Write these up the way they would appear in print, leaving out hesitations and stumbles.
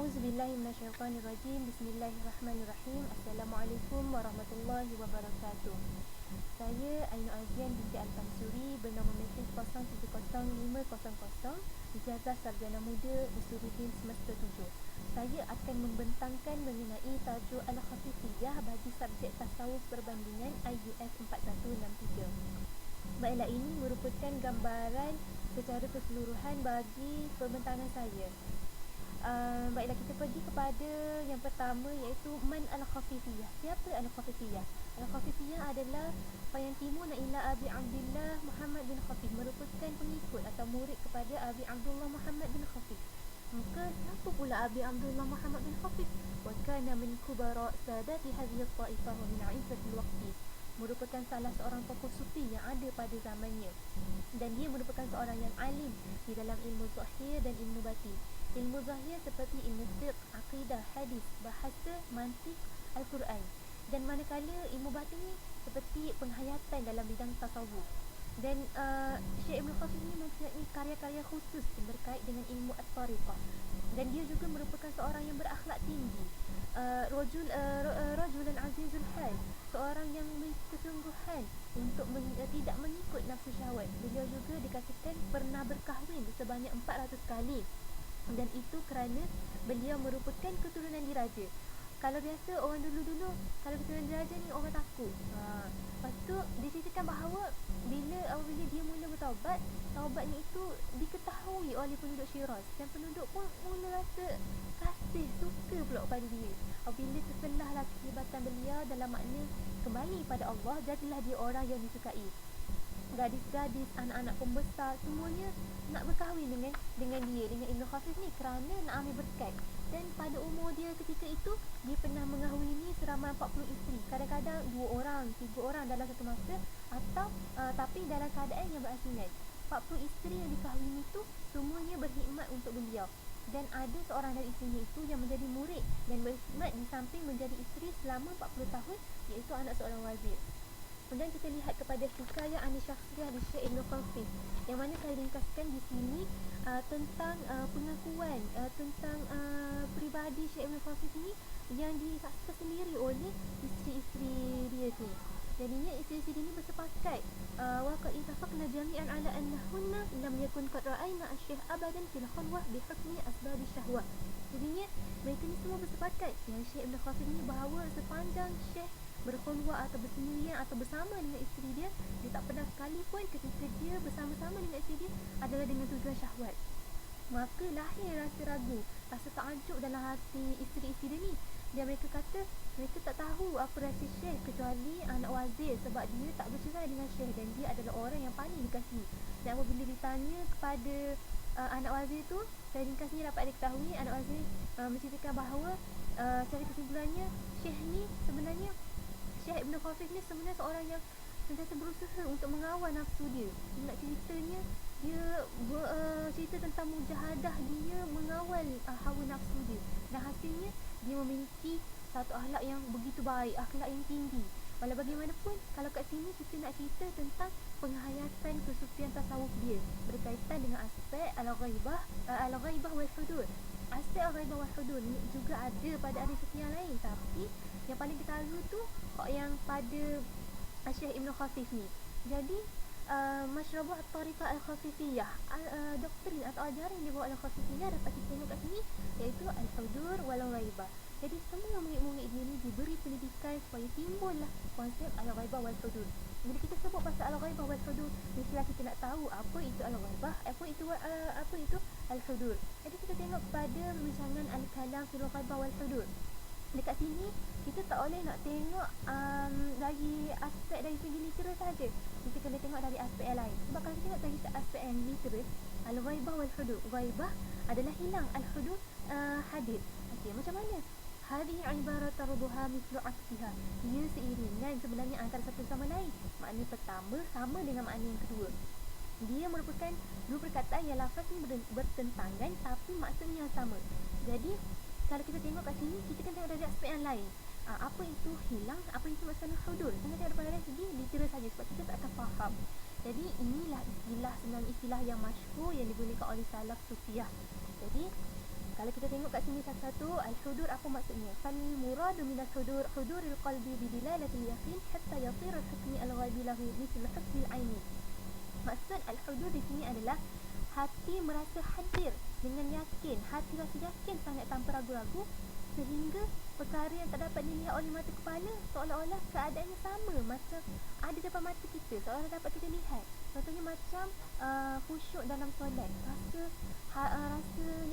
A'udzubillahiminasyaitonirrajim. Bismillahirrahmanirrahim. Assalamualaikum warahmatullahi wabarakatuh. Saya Ainul Azian binti Al-Mansuri bernama matrik 070500, ijazah sarjana muda Usuluddin semester 7. Saya akan membentangkan mengenai tajuk Al-Khafifiyah bagi subjek tasawuf perbandingan IUF 4163. Baiklah, ini merupakan gambaran secara keseluruhan bagi pembentangan saya. Baiklah, kita pergi kepada yang pertama, iaitu Man Al-Khafifiyah. Siapa Al-Khafifiyah? Al-Khafifiyah adalah Fayantimuna ila Abi Abdullah Muhammad bin Khafif, merupakan pengikut atau murid kepada Abi Abdullah Muhammad bin Khafif. Maka siapa pula Abi Abdullah Muhammad bin Khafif? Wa kana min kubara sadati hadhihi at-taifah wa min 'izzatil waqti, merupakan salah seorang tokoh sufi yang ada pada zamannya, dan dia merupakan seorang yang alim di dalam ilmu zahir dan ilmu batin. Ilmu zahir seperti ilmu fiqh, akidah, hadis, bahasa, mantik, Al-Quran, dan manakala ilmu batin ni seperti penghayatan dalam bidang tasawuf. Dan Syekh Ibn Khafif ni mempunyai karya-karya khusus berkait dengan ilmu at-tariqah, dan dia juga merupakan seorang yang berakhlak tinggi, rajulan azizul hal, seorang yang kesungguhan untuk tidak mengikut nafsu syahwat. Beliau juga dikatakan pernah berkahwin sebanyak 400 kali, dan itu kerana beliau merupakan keturunan diraja. Kalau biasa orang dulu-dulu, kalau keturunan diraja ni orang takut. Lepas tu diceritakan bahawa bila dia mula bertaubat, taubatnya itu diketahui oleh penduduk Syiraz, dan penduduk pun mula rasa kasih, suka pula pada dia. Apabila terselahlah kehebatan beliau dalam makna kembali pada Allah, jadilah dia orang yang disukai. Gadis-gadis, anak-anak pembesar, semuanya nak berkahwin dengan dia, dengan Ibn Khafif ni, kerana nak ambil berkat. Dan pada umur dia ketika itu, dia pernah mengahwini seramai 40 isteri, kadang-kadang 2 orang, 3 orang dalam satu masa, atau tapi dalam keadaan yang berasingan. 40 isteri yang dikahwini itu semuanya berkhidmat untuk beliau, dan ada seorang dari isterinya itu yang menjadi murid dan berkhidmat di samping menjadi isteri selama 40 tahun, iaitu anak seorang wazir. Kemudian kita lihat kepada hikayah An-Syakhsiyah di Syekh Ibn Khafif, yang mana saya ringkaskan di sini tentang pengakuan tentang peribadi Syekh Ibn Khafif ni yang disaksikan sendiri oleh isteri-isteri dia ni. Jadinya isteri-isteri ini bersepakat, wa qad ittafaqna jami'an ala annahunna lam yakun qad ra'ayna asy-syekh abadan fil khalwah bi hukmi asbab syahwah. Jadinya mereka ni semua bersepakat yang Syekh Ibn Khafif ni bahawa sepanjang Syekh berkhulwah atau bersendirian atau bersama dengan isteri dia, dia tak pernah sekalipun ketika dia bersama-sama dengan isteri dia adalah dengan tujuan syahwat. Maka lahir rasa ragu, rasa takjub dalam hati isteri-isteri dia ni, dan mereka kata mereka tak tahu apa rahsia Syekh kecuali anak wazir, sebab dia tak bercerai dengan Syekh dan dia adalah orang yang paling dikasihi. Dan apabila ditanya kepada anak wazir tu, saya ringkasnya dapat diketahui anak wazir menceritakan bahawa secara kesimpulannya Syekh ni sebenarnya, Syekh Ibn Khafif ni sebenarnya seorang yang sentiasa berusaha untuk mengawal nafsu dia. Nak ceritanya, dia cerita tentang mujahadah dia mengawal hawa nafsu dia, dan hasilnya dia memiliki satu akhlak yang begitu baik, akhlak yang tinggi. Walau bagaimanapun, kalau kat sini kita nak cerita tentang penghayatan kesufian tasawuf dia berkaitan dengan aspek al-ghaibah wal hudur. Aspek al-ghaibah wal hudur ni juga ada pada ahli sufi yang lain, tapi yang paling ketahui tu yang pada Syekh Ibn Khafif ni. Jadi masyrabah at-tariqah al-khafifiyah, doktrin atau ajaran yang dibawa al-khafifiyah dapat kita tengok kat sini, iaitu al-hudur wal ghaibah. Jadi semua murid-murid dia ni diberi pendidikan supaya timbullah konsep al-ghaibah wal hudur. Bila kita sebut pasal al-ghaibah wal hudur, mestilah kita nak tahu apa itu al-ghaibah, apa itu al-hudur. Jadi kita tengok kepada perbincangan al-kalam fil ghaibah wal hudur. Dekat sini kita tak boleh nak tengok dari aspek dari segi literal saja. Kita kena tengok dari aspek yang lain. Sebab kalau kita tengok dari aspek yang literal, al-ghaibah wal hudur, ghaibah adalah hilang, al-hudur hadir. Okey, macam mana? Hadhihi ibarat tarduha mithlu aksiha. Ia seiringan sebenarnya antara satu sama lain. Makna pertama sama dengan makna yang kedua. Dia merupakan dua perkataan yang lafaz ni bertentangan tapi maksudnya yang sama. Jadi kalau kita tengok kat sini, kita kena tengok dari aspek yang lain. Apa itu hilang, apa itu maksudnya hudur. Kita tengok daripada segi literal saja, sebab kita tak akan faham. Jadi inilah istilah, sebenarnya istilah yang masyhur yang digunakan oleh salaf sufiah. Jadi Kalau kita tengok kat sini satu-satu, al-hudur apa maksudnya? Fal muradu min al-hudur huduril qalbi bi dilalatil yaqin hatta yasir al-hukmi al-ghaibi lahu mithl husnil aini. Maksud al-hudur di sini adalah hati merasa hadir dengan yakin, hati rasa yakin sangat tanpa ragu-ragu, sehingga perkara yang tak dapat dilihat oleh mata kepala seolah-olah keadaannya sama macam ada depan mata kita, seolah-olah dapat kita lihat. Contohnya macam khusyuk dalam solat, rasa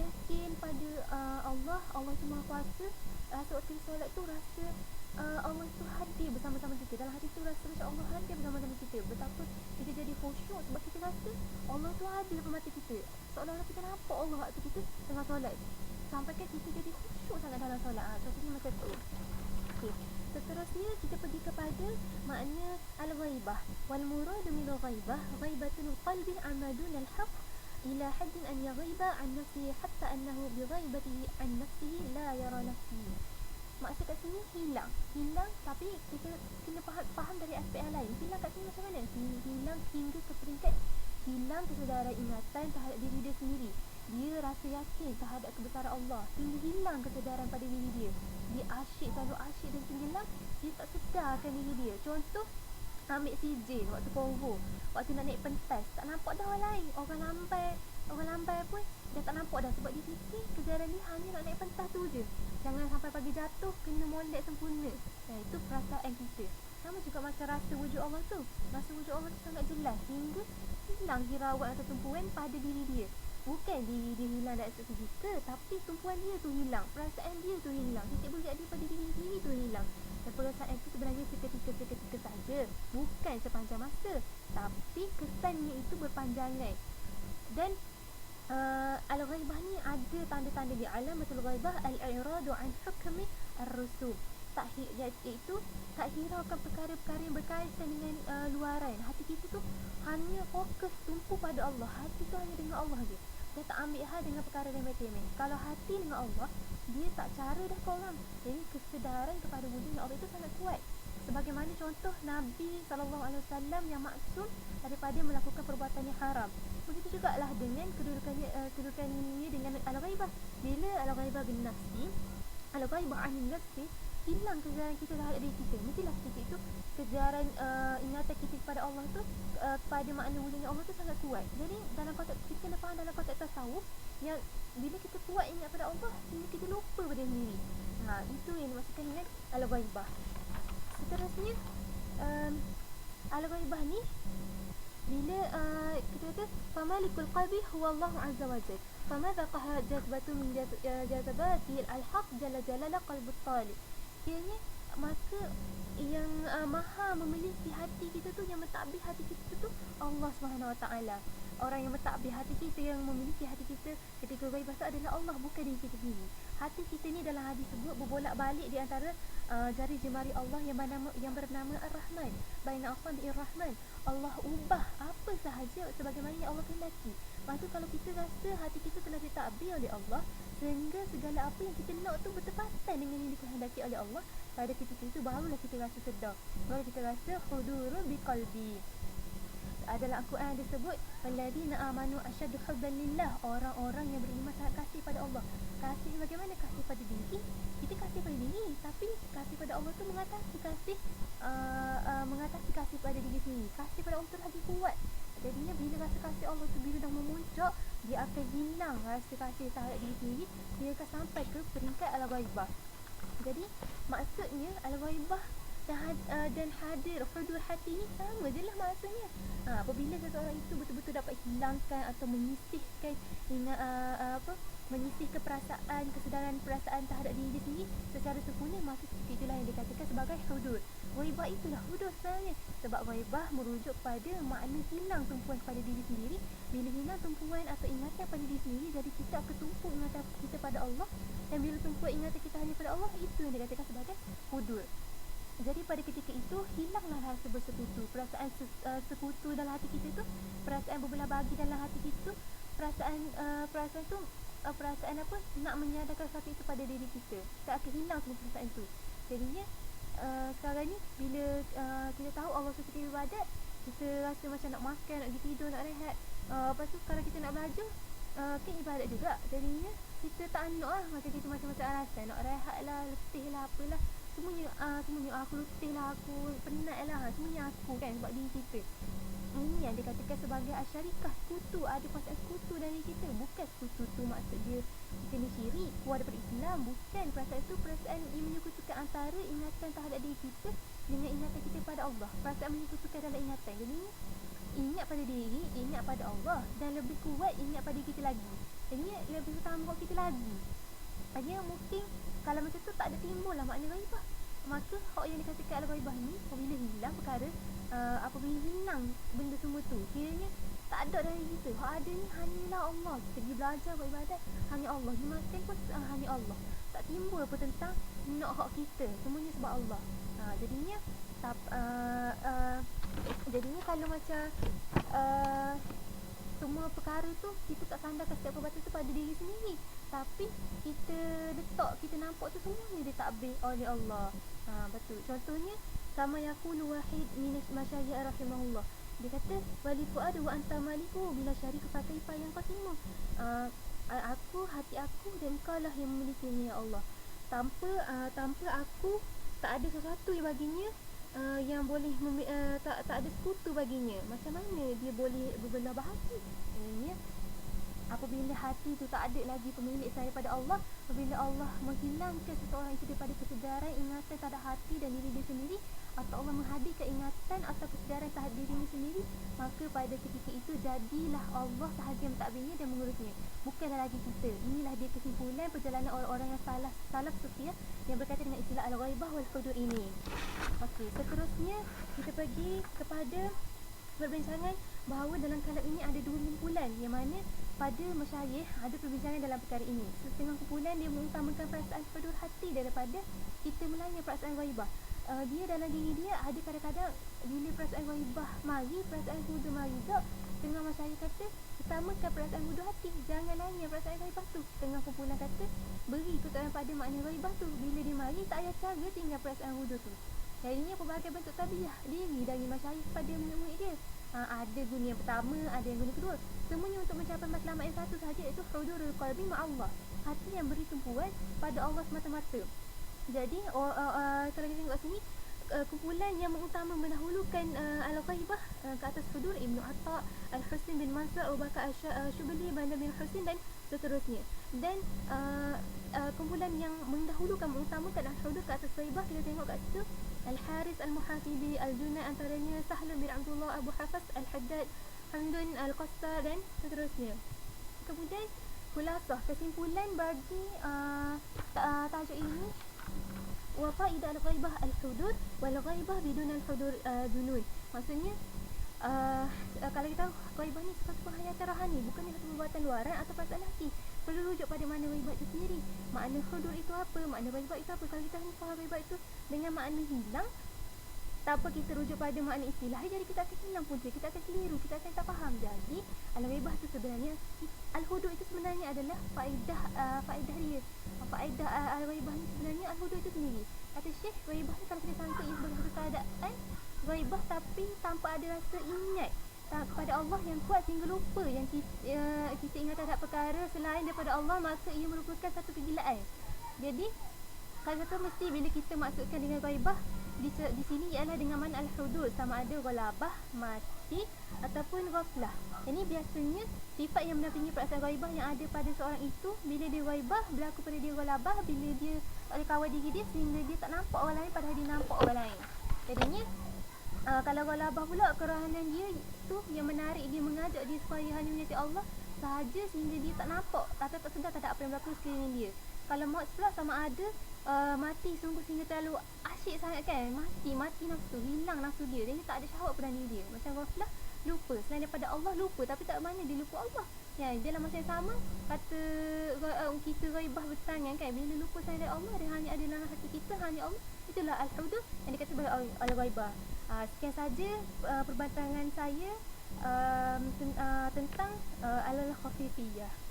yakin pada Allah tu Maha Kuasa. Rasa waktu solat tu rasa Allah tu hadir bersama-sama kita. Dalam hati tu rasa macam Allah hadir bersama-sama kita. Betapa kita jadi khusyuk sebab kita rasa Allah tu ada depan mata kita, seolah-olah kita nampak Allah waktu kita tengah solat. Sampaikan kita jadi khusyuk sangat dalam solat. Contohnya macam tu. Okey. Seterusnya kita pergi kepada makna al-ghaibah. Wal muradu min al-ghaibah ghaibatul qalbi amadun al-haq ila haddin an yaghiba an nafsihi hatta annahu bi ghaibatihi an nafsihi la yara nafsihi. Maksud kat sini hilang. Hilang, tapi kita kena faham dari aspek yang lain. Hilang kat sini macam mana? Hilang hingga ke peringkat hilang kesedaran ingatan terhadap diri dia sendiri. Dia rasa yakin terhadap kebesaran Allah hingga hilang kesedaran pada diri dia. Dia asyik, selalu asyik dan tenggelam. Dia tak sedarkan diri dia. Contoh, ambil si Jane waktu Convo, waktu nak naik pentas, tak nampak dah orang lain. Orang lambai pun dah tak nampak dah, sebab dia fikir kejaran dia hanya nak naik pentas tu je. Jangan sampai pagi jatuh kena molek sempurna. Itu perasaan kita. Sama juga macam rasa wujud Allah tu. Rasa wujud Allah tu sangat jelas hingga hilang hirauan atau tumpuan pada diri dia. Bukan diri dia hilang dari segi kita, tapi tumpuan dia tu hilang, perasaan dia tu hilang, titik berat dia pada diri sendiri tu hilang. Dan perasaan itu sebenarnya seketika saja, bukan sepanjang masa, tapi kesannya itu berpanjangan. Dan al-ghaibah ni ada tanda-tanda dia. Alamatul ghaibah al-i'radu an hukmi ar-rusum. Iaitu tak hiraukan perkara-perkara yang berkaitan dengan luaran. Hati kita tu hanya fokus tumpu pada Allah. Hati tu hanya dengan Allah je. Dia tak ambil hal dengan perkara remeh-temeh. Kalau hati dengan Allah, dia tak cara dah ke orang. Jadi kesedaran kepada wujudnya Allah itu sangat kuat. Sebagaimana contoh Nabi SAW yang maksum daripada melakukan perbuatan yang haram. Begitu jugalah dengan kedudukannya dengan al-ghaibah. Bila al-ghaibah bin nafsi, al-ghaibah anin nafsi, hilang kesedaran kita terhadap diri kita. Mestilah ketika itu kesedaran ingatan kita kepada Allah tu, pada makna wujudnya Allah tu sangat kuat. Jadi dalam konteks kita kena faham dalam konteks tasawuf, yang bila kita kuat ingat pada Allah sehingga kita lupa pada diri sendiri. Itu yang dimaksudkan dengan al-ghaibah. Seterusnya al-ghaibah ni bila kita kata famalikul qalbi huwa Allah azza wa jalla. Famadha qahara jazbatu min jazabati al-haq jalla jalala qalbut talib. Ianya maka yang maha memiliki hati kita tu, yang mentadbir hati kita tu Allah Subhanahu Wa Taala. Orang yang mentadbir hati kita, yang memiliki hati kita ketika ghaibah tu adalah Allah, bukan diri kita sendiri. Hati kita ni dalam hadis sebut berbolak-balik di antara jari jemari Allah yang bernama Ar-Rahman. Baina asabi'ir Rahman. Allah ubah apa sahaja sebagaimana yang Allah kehendaki. Lepas tu kalau kita rasa hati kita telah ditadbir oleh Allah, sehingga segala apa yang kita nak tu bertepatan dengan yang dikehendaki oleh Allah, pada ketika itu barulah kita rasa sedar, baru kita rasa hudurul biqalbi. Dalam Al-Quran disebut walladzina amanu asyaddu hubban lillah, orang-orang yang beriman sangat kasih pada Allah. Kasih bagaimana? Kasih pada diri. Kita kasih pada diri, tapi kasih pada Allah tu mengatasi kasih pada diri sendiri. Kasih pada Allah tu lagi kuat. Jadinya bila rasa kasih Allah tu bila dah memuncak, dia akan hilang rasa kasih terhadap diri sendiri. Dia akan sampai ke peringkat al-ghaibah. Jadi maksudnya al-ghaibah dan hadir hudur hati ni sama je lah maksudnya. Apabila seseorang itu betul-betul dapat hilangkan atau menyisihkan menyisihkan perasaan, kesedaran perasaan terhadap diri dia sendiri secara sempurna, maka itulah yang dikatakan sebagai hudur. Ghaibah itulah hudur sebenarnya, sebab ghaibah merujuk pada makna hilang tumpuan pada diri sendiri. Bila hilang tumpuan atau ingatan pada diri sendiri, jadi kita akan tumpu ingatan kita pada Allah. Dan bila tumpu ingatan kita hanya pada Allah, itu yang dikatakan sebagai hudur. Jadi pada ketika itu hilanglah rasa bersekutu, perasaan sekutu dalam hati kita tu, perasaan berbelah bagi dalam hati kita tu, perasaan tu perasaan apa, nak menyadarkan sesuatu itu pada diri kita. Kita akan hilang semua perasaan tu. Jadinya sekarang ni bila kita tahu Allah suruh kita ibadat, kita rasa macam nak makan, nak pergi tidur, nak rehat. Lepas tu kalau kita nak belajar, kan ibadat juga. Jadinya kita tak anok lah, macam kita macam-macam alasan, nak rehat lah, letih lah, apalah, semuanya aku letih lah, aku penat lah, semuanya aku kan, sebab diri kita. Ini yang dikatakan sebagai asyarikah, sekutu. Ada perasaan sekutu dari kita. Bukan sekutu tu maksud dia kita ni syirik, keluar daripada Islam. Bukan. Perasaan itu perasaan yang menyekutukan antara ingatan terhadap diri kita dengan ingatan kita pada Allah. Perasaan menyekutukan dalam ingatan. Jadi ingat pada diri, ingat pada Allah, dan lebih kuat ingat pada kita lagi. Jadi lebih utama kita lagi. Hanya mungkin kalau macam tu tak ada timbul lah makna ghaibah. Maka hak yang dikatakan al-ghaibah ni apabila hilang perkara, apabila hilang benda semua tu, kiranya tak ada dari kita. Hak ada ni hanyalah Allah. Kita pergi belajar buat ibadat, hanya Allah. Pergi makan pun hanya Allah. Tak timbul apa tentang nak hak kita. Semuanya sebab Allah. Jadinya jadinya kalau macam semua perkara tu kita tak sandarkan setiap perbuatan tu pada diri sendiri, tapi kita letak, kita nampak tu semuanya ditakbir oleh Allah. Betul. Contohnya sama yaqulu wahid min masyayikh rahimahullah. Dia kata wali fuadu wa anta maliku bila syarika fataifa yang qasimu. Aku, hati aku dan engkau lah yang memilikinya ya Allah. Tanpa aku tak ada sesuatu yang baginya yang boleh tak ada sekutu baginya. Macam mana dia boleh berbelah bahati? Apabila hati tu tak ada lagi pemilik saya pada Allah, apabila Allah menghilangkan seseorang itu daripada kesedaran ingatan terhadap hati dan diri dia sendiri, atau Allah menghadirkan ingatan atau kesedaran terhadap dirinya sendiri, maka pada ketika itu jadilah Allah sahaja yang mentadbirnya dan mengurusnya, bukanlah lagi kita. Inilah dia kesimpulan perjalanan orang-orang yang salaf sufiyah yang berkaitan dengan istilah al-ghaibah wal hudur ini. Okey, seterusnya kita pergi kepada perbincangan bahawa dalam kalam ini ada dua kumpulan, yang mana pada masyayikh ada perbincangan dalam perkara ini. Setengah kumpulan dia mengutamakan perasaan hudur hati daripada kita melanya perasaan ghaibah. Dia dalam diri dia ada kadang-kadang bila perasaan ghaibah mari, perasaan hudur mari tak. Setengah masyayikh kata utamakan perasaan hudur hati, jangan lanya perasaan ghaibah tu. Setengah kumpulan kata beri keutamaan pada makna ghaibah tu, bila dia mari tak payah cara tinggal perasaan hudur tu. Jadinya pelbagai bentuk tabiah diri dari masyayikh pada murid dia. Ada guna yang pertama, ada yang guna kedua. Semuanya untuk mencapai matlamat yang satu sahaja, iaitu hudurul qalbi ma'allah. Hati yang beri tumpuan pada Allah semata-mata. Jadi kalau kita tengok sini, kumpulan yang mengutama mendahulukan al-ghaibah ke atas hudur, Ibnu Atta, Al-Husin bin Mansur, Abu Bakar Syubli, Bandar bin Husin dan seterusnya. Dan kumpulan yang mendahulukan mengutamakan al-hudur ke atas ghaibah, kita tengok kat situ Al-Haris Al-Muhasibi, Al-Junai, antaranya Sahl bin Abdullah, Abu Hafs Al-Haddad, Hamdun Al-Qassar dan seterusnya. Kemudian khulasah kesimpulan bagi tajuk ini, wa faidah al-ghaibah al-hudur wal ghaibah bidun al-hudur dunun. Maksudnya kalau kita tahu ghaibah ni satu penghayatan rohani, bukannya satu perbuatan luaran atau perasaan hati. Perlu rujuk pada makna ghaibah itu sendiri. Makna hudur itu apa? Makna ghaibah itu apa? Kalau kita hanya faham ghaibah itu dengan makna hilang, tanpa kita rujuk pada makna istilah, jadi kita akan hilang punca, kita akan keliru, kita akan tak faham. Jadi al-ghaibah itu sebenarnya, al-hudur itu sebenarnya adalah faedah dia. Faedah al-ghaibah ni sebenarnya al-hudur itu sendiri. Kata Syekh, ghaibah ni kalau kita sangka ia sebagai satu keadaan ghaibah tapi tanpa ada rasa ingat kepada Allah yang kuat sehingga lupa yang kita ingat terhadap perkara selain daripada Allah, maka ia merupakan satu kegilaan. Jadi kalau kata mesti bila kita maksudkan dengan ghaibah di sini ialah dengan makna al-hudur, sama ada ghalabah, mati ataupun ghaflah. Ini biasanya sifat yang mendampingi perasaan ghaibah yang ada pada seorang itu. Bila dia ghaibah, berlaku pada dia ghalabah bila dia oleh kawal diri dia sehingga dia tak nampak orang lain padahal dia nampak orang lain. Jadinya kalau ghalabah pula, kerahanan dia tu yang menarik dia, mengajak dia supaya hanya menyati Allah sahaja sehingga dia tak nampak atau tak sedar terhadap apa yang berlaku sekeliling dia. Kalau maut pula sama ada mati sungguh sehingga terlalu asyik sangat kan, mati nafsu, hilang nafsu dia, dia tak ada syahwat pada diri dia. Macam ghaflah, lupa selain daripada Allah, lupa tapi tak mana dia lupa Allah. Ya, dalam masa yang sama kata kita ghaibah bertangan kan, bila lupa selain daripada Allah, dia hanya ada dalam hati kita hanya Allah. Itulah al-hudur yang dikata sebagai al-ghaibah. Sekian saja perbantangan saya tentang al-khafifiyah.